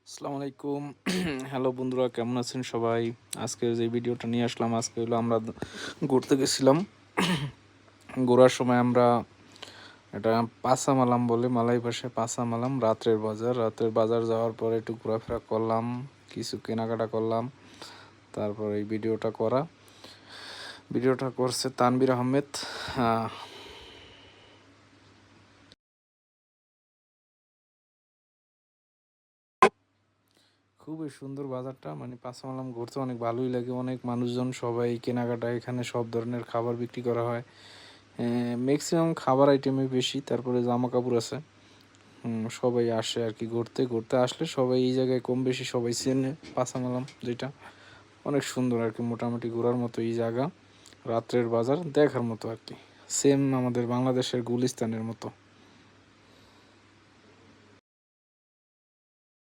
আসসালামু আলাইকুম। হ্যালো বন্ধুরা, কেমন আছেন সবাই? আজকে যে ভিডিওটা নিয়ে আসলাম, আজকে হলো আমরা ঘুরতে গেছিলাম। ঘোরার সময় আমরা এটা পাসামালাম বলে, মালাই ভাষায় পাসামালাম। রাতের বাজার যাওয়ার পরে একটু ঘোরাফেরা করলাম, কিছু কেনাকাটা করলাম। তারপর এই ভিডিওটা করছে তানভীর আহমেদ। খুবই সুন্দর বাজারটা, মানে পাঁচমালাম ঘুরতে অনেক ভালোই লাগে। অনেক মানুষজন, সবাই কেনাকাটা, এখানে সব ধরনের খাবার বিক্রি করা হয়। ম্যাক্সিমাম খাবার আইটেমই বেশি, তারপরে জামা কাপড় আছে। সবাই আসে আর কি ঘুরতে ঘুরতে আসলে সবাই এই জায়গায় কম বেশি সবাই চেনে পাঁচামালাম, যেটা অনেক সুন্দর আর কি, মোটামুটি ঘোরার মতো এই জায়গা। রাত্রের বাজার দেখার মতো আর কি, সেম আমাদের বাংলাদেশের গুলিস্তানের মতো।